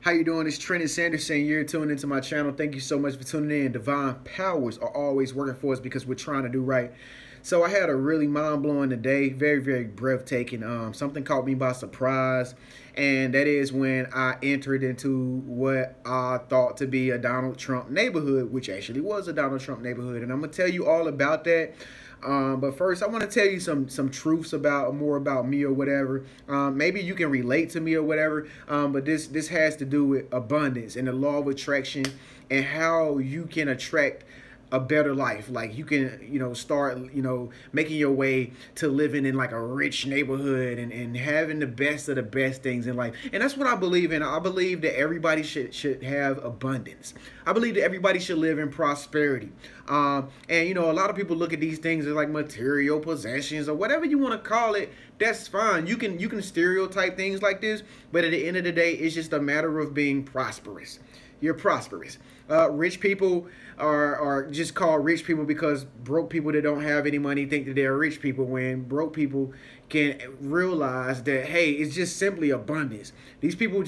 How you doing? It's Trent Sanderson. You're tuning into my channel. Thank you so much for tuning in. Divine powers are always working for us because we're trying to do right. So I had a really mind-blowing day, very breathtaking. Something caught me by surprise, and that is when I entered into what I thought to be a Donald Trump neighborhood, which actually was a Donald Trump neighborhood, and I'm gonna tell you all about that. But first, I want to tell you some truths about more about me or whatever. Maybe you can relate to me or whatever. But this has to do with abundance and the law of attraction and how you can attract a better life. Like you can, start, making your way to living in like a rich neighborhood and having the best of the best things in life. And that's what I believe in. I believe that everybody should have abundance. I believe that everybody should live in prosperity. And a lot of people look at these things as like material possessions or whatever you want to call it. That's fine. You can stereotype things like this, but at the end of the day, it's just a matter of being prosperous. You're prosperous. Rich people are just called rich people because broke people that don't have any money think that they're rich people, when broke people can realize that, hey, it's just simply abundance. These people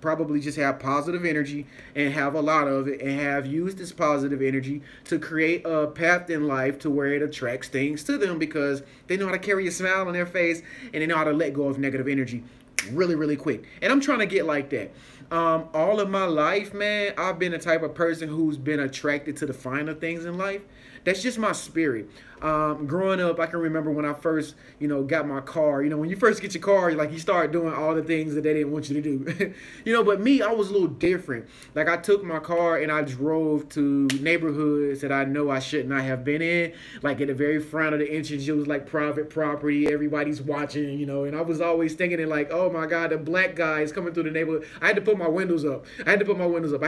probably just have positive energy and have a lot of it and have used this positive energy to create a path in life to where it attracts things to them because they know how to carry a smile on their face and they know how to let go of negative energy really quick. And I'm trying to get like that. All of my life, man, I've been the type of person who's been attracted to the finer things in life. That's just my spirit. Growing up, I can remember when I first, got my car. When you first get your car, you start doing all the things that they didn't want you to do. But me, I was a little different. Like I took my car and I drove to neighborhoods that I know I should not have been in. Like at the very front of the entrance, it was like private property. Everybody's watching, and I was always thinking it like, oh my God, the black guy is coming through the neighborhood. I had to put my windows up. I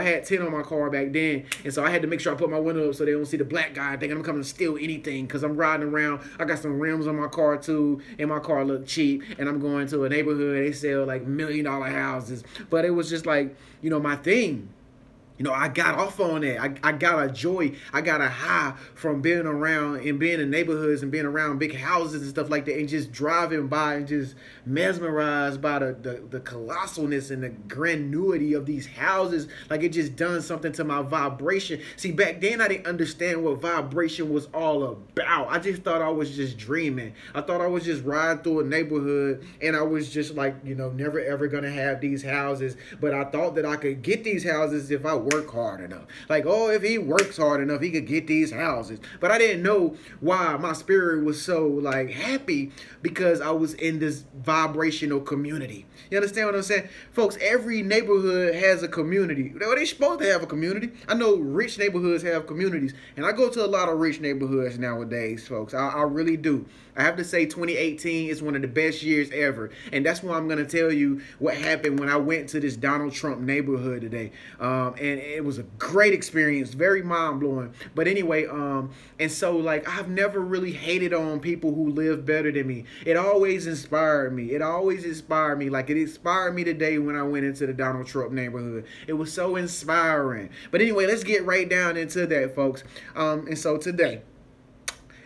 had 10 on my car back then. And so I had to make sure I put my window up so they don't see the black guy thinking I'm coming to steal anything, because I'm riding around. I got some rims on my car too, and my car looked cheap. And I'm going to a neighborhood, they sell like $1 million houses. But it was just like, my thing. I got off on that. I got a joy. I got a high from being around and being in neighborhoods and being around big houses and stuff like that, and just driving by and just mesmerized by the colossalness and the granulity of these houses. Like it just done something to my vibration. See, back then I didn't understand what vibration was all about. I just thought I was just dreaming. I thought I was just riding through a neighborhood and I was just like, never ever gonna have these houses. But I thought that I could get these houses if I work hard enough. Like, oh, if he works hard enough, he could get these houses. But I didn't know why my spirit was so like happy, because I was in this vibrational community. You understand what I'm saying? Folks, every neighborhood has a community. They're supposed to have a community. I know rich neighborhoods have communities, and I go to a lot of rich neighborhoods nowadays, folks. I really do. I have to say 2018 is one of the best years ever. And that's why I'm going to tell you what happened when I went to this Donald Trump neighborhood today. And it was a great experience, very mind-blowing. But anyway, and so like I've never really hated on people who live better than me. It always inspired me. It always inspired me. Like it inspired me today when I went into the Donald Trump neighborhood. It was so inspiring. But anyway, let's get right down into that, folks. And so today,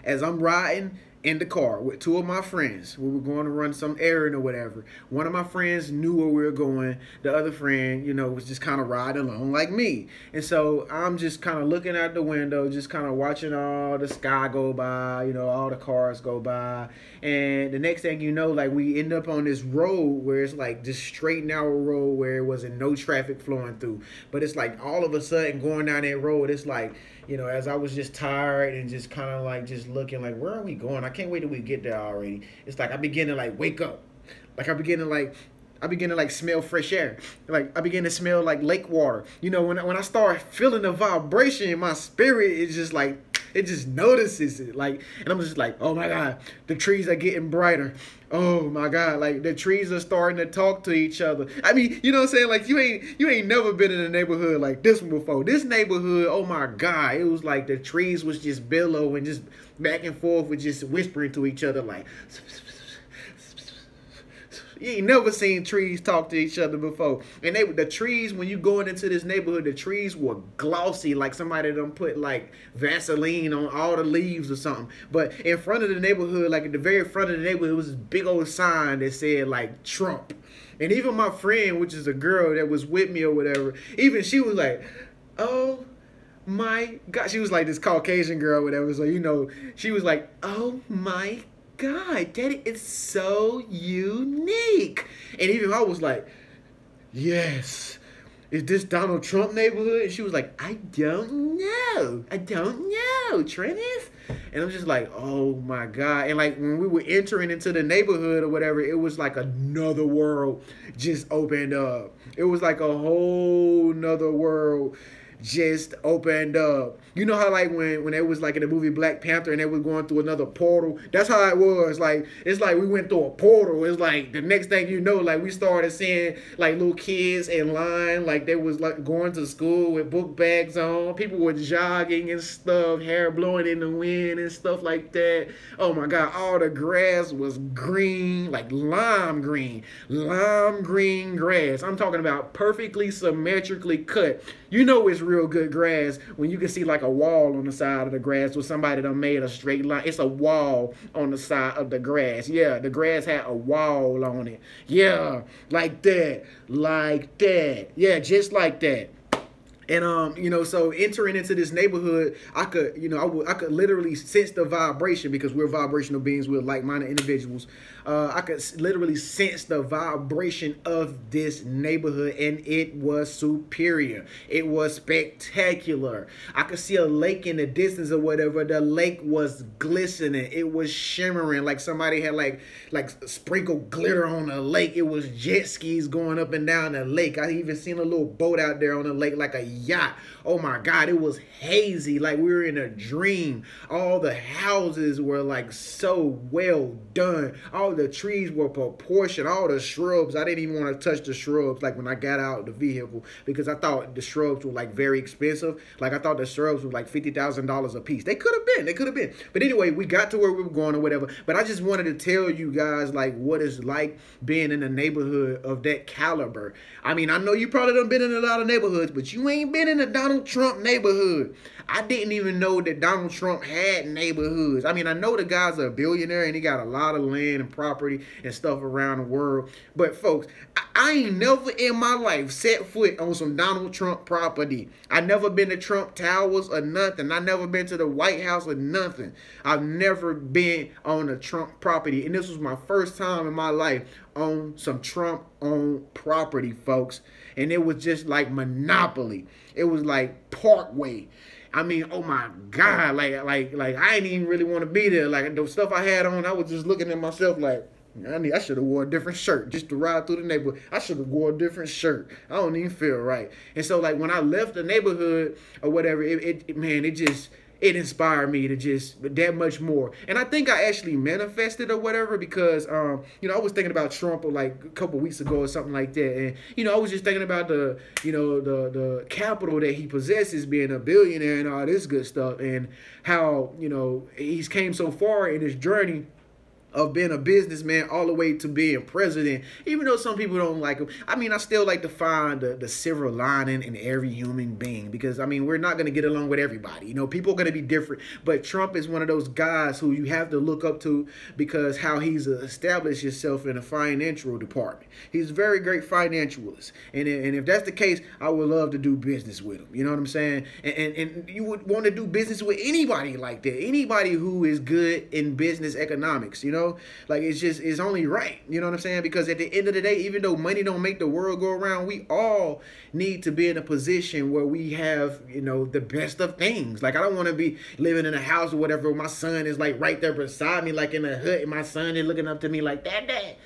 as I'm riding in the car with two of my friends, we were going to run some errand or whatever. One of my friends knew where we were going. The other friend, was just kind of riding along like me. And so I'm just kind of looking out the window, just kind of watching all the sky go by, all the cars go by. And the next thing you know, like we end up on this road where it's like just straight narrow road where it wasn't no traffic flowing through. But it's like all of a sudden going down that road, it's like, as I was just tired and just kind of like just looking like, where are we going? I can't wait till we get there already. It's like I begin to like wake up. Like I begin to like smell fresh air. Like I begin to smell like lake water. When I start feeling the vibration in my spirit, it's just like, it just notices it. Like, and I'm just like, oh my God, the trees are getting brighter. Oh my God, like the trees are starting to talk to each other. I mean, you know what I'm saying? Like you ain't never been in a neighborhood like this one before. This neighborhood, oh my God, it was like the trees was just billowing, just back and forth with just whispering to each other like, you ain't never seen trees talk to each other before. And the trees, when you going into this neighborhood, the trees were glossy, like somebody done put like Vaseline on all the leaves or something. But in front of the neighborhood, like at the very front of the neighborhood, it was this big old sign that said like Trump. And even my friend, which is a girl that was with me or whatever, even she was like, oh my God. She was like this Caucasian girl or whatever. So, you know, she was like, oh my God, Daddy, it's so unique. And even I was like, yes. Is this Donald Trump neighborhood? And she was like, I don't know. I don't know, Trennis. And I'm just like, oh my God. And like when we were entering into the neighborhood or whatever, it was like another world just opened up. It was like a whole nother world just opened up. You know how like when it was like in the movie Black Panther and they was going through another portal? That's how it was. Like it's like we went through a portal. It's like the next thing you know, like we started seeing like little kids in line, like they was like going to school with book bags on. People were jogging and stuff, hair blowing in the wind and stuff like that. Oh my God, all the grass was green, like lime green grass. I'm talking about perfectly symmetrically cut. You know it's real good grass when you can see like a wall on the side of the grass where somebody done made a straight line. It's a wall on the side of the grass. Yeah, the grass had a wall on it. Yeah, like that. Like that. Yeah, just like that. And you know, so entering into this neighborhood, I could, you know, I could literally sense the vibration because we're vibrational beings, we're like-minded individuals. I could literally sense the vibration of this neighborhood, and it was superior. It was spectacular. I could see a lake in the distance or whatever. The lake was glistening. It was shimmering like somebody had like sprinkled glitter on the lake. It was jet skis going up and down the lake. I even seen a little boat out there on the lake like a yacht. Oh my God, it was hazy like we were in a dream. All the houses were like so well done. All the trees were proportioned. All the shrubs, I didn't even want to touch the shrubs like when I got out of the vehicle because I thought the shrubs were like very expensive. Like I thought the shrubs were like $50,000 a piece. They could have been. But anyway, we got to where we were going or whatever. But I just wanted to tell you guys like what it's like being in a neighborhood of that caliber. I mean, I know you probably done been in a lot of neighborhoods, but you ain't been in a Donald Trump neighborhood. I didn't even know that Donald Trump had neighborhoods. I mean, I know the guy's a billionaire and he got a lot of land and property and stuff around the world. But folks, I ain't never in my life set foot on some Donald Trump property. I never been to Trump Towers or nothing. I never been to the White House or nothing. I've never been on a Trump property. And this was my first time in my life on some Trump-owned property, folks. And it was just like Monopoly. It was like Parkway. I mean, oh my God, like I didn't even really want to be there. Like the stuff I had on, I was just looking at myself like, I should have wore a different shirt just to ride through the neighborhood. I should have wore a different shirt. I don't even feel right. And so like when I left the neighborhood or whatever, it inspired me to just that much more. And I think I actually manifested or whatever because, you know, I was thinking about Trump like a couple weeks ago or something like that. And, you know, I was just thinking about the capital that he possesses being a billionaire and all this good stuff and how, you know, he's came so far in his journey of being a businessman all the way to being president, even though some people don't like him. I mean, I still like to find the silver lining in every human being because, I mean, we're not going to get along with everybody. You know, people are going to be different. But Trump is one of those guys who you have to look up to because how he's established himself in the financial department. He's a very great financialist. And if that's the case, I would love to do business with him. You know what I'm saying? And you would want to do business with anybody like that. Anybody who is good in business economics, you know? Like it's only right, you know what I'm saying? Because at the end of the day, even though money don't make the world go around, we all need to be in a position where we have, you know, the best of things. Like I don't want to be living in a house or whatever. My son is like right there beside me, like in a hut, and my son is looking up to me like, Dad,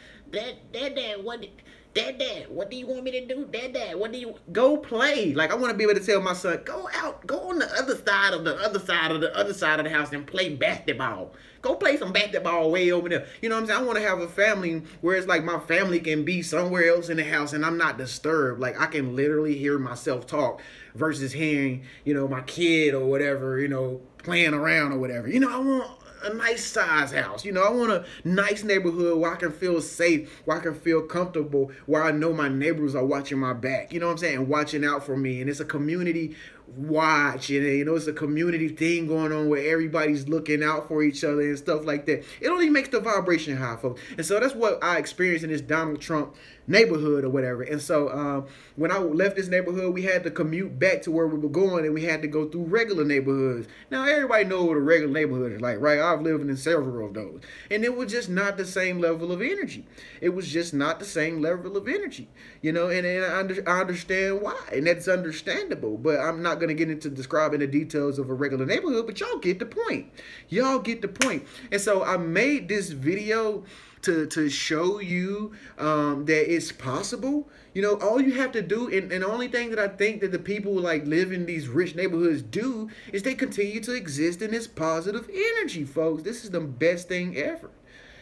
what do you want me to do? Dad, what do you go play? Like I want to be able to tell my son, go out, go on the other side of the house and play basketball. Go play some basketball way over there. You know what I'm saying? I want to have a family where it's like my family can be somewhere else in the house and I'm not disturbed. Like I can literally hear myself talk versus hearing, you know, my kid or whatever, you know, playing around or whatever. You know, I want a nice size house. You know, I want a nice neighborhood where I can feel safe, where I can feel comfortable, where I know my neighbors are watching my back. You know what I'm saying? Watching out for me. And it's a community watch, and you know, it's a community thing going on where everybody's looking out for each other and stuff like that. It only makes the vibration high, folks. And so that's what I experienced in this Donald Trump neighborhood or whatever. And so when I left this neighborhood, we had to commute back to where we were going, and we had to go through regular neighborhoods. Now everybody knows what a regular neighborhood is like, right? I've lived in several of those, and it was just not the same level of energy. It was just not the same level of energy, you know. And I understand why, and that's understandable. But I'm not gonna get into describing the details of a regular neighborhood. But y'all get the point. Y'all get the point. And so I made this video to show you that it's possible. You know, all you have to do, and the only thing that I think that the people like live in these rich neighborhoods do, is they continue to exist in this positive energy, folks. This is the best thing ever.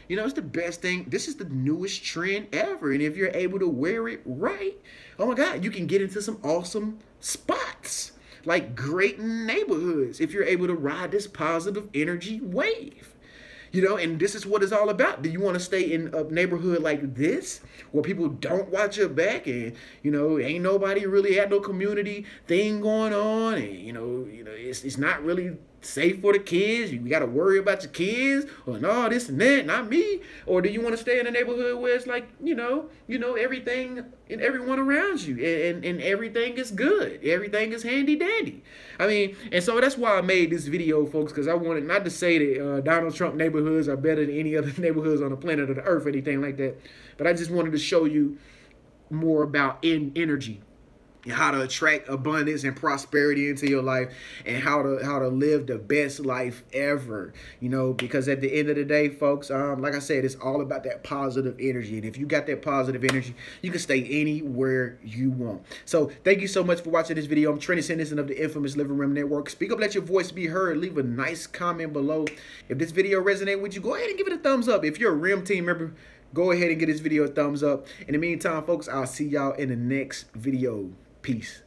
You know, it's the best thing. This is the newest trend ever. And if you're able to wear it right, oh my God, you can get into some awesome spots, like great neighborhoods, if you're able to ride this positive energy wave. You know, and this is what it's all about. Do you want to stay in a neighborhood like this, where people don't watch your back, and you know, ain't nobody really had no community thing going on, and you know, it's not really safe for the kids. You got to worry about your kids, or no, this and that, not me. Or do you want to stay in a neighborhood where it's like, you know, everything and everyone around you, and everything is good, everything is handy dandy. I mean, and so that's why I made this video, folks, because I wanted not to say that Donald Trump neighborhoods are better than any other neighborhoods on the planet of the earth or anything like that, but I just wanted to show you more about energy, how to attract abundance and prosperity into your life, and how to live the best life ever. You know, because at the end of the day, folks, like I said, it's all about that positive energy. And if you got that positive energy, you can stay anywhere you want. So thank you so much for watching this video. I'm Trent Henderson of the infamous Living Room Network. Speak up, let your voice be heard. Leave a nice comment below. If this video resonated with you, go ahead and give it a thumbs up. If you're a RIM team member, go ahead and give this video a thumbs up. In the meantime, folks, I'll see y'all in the next video. Peace.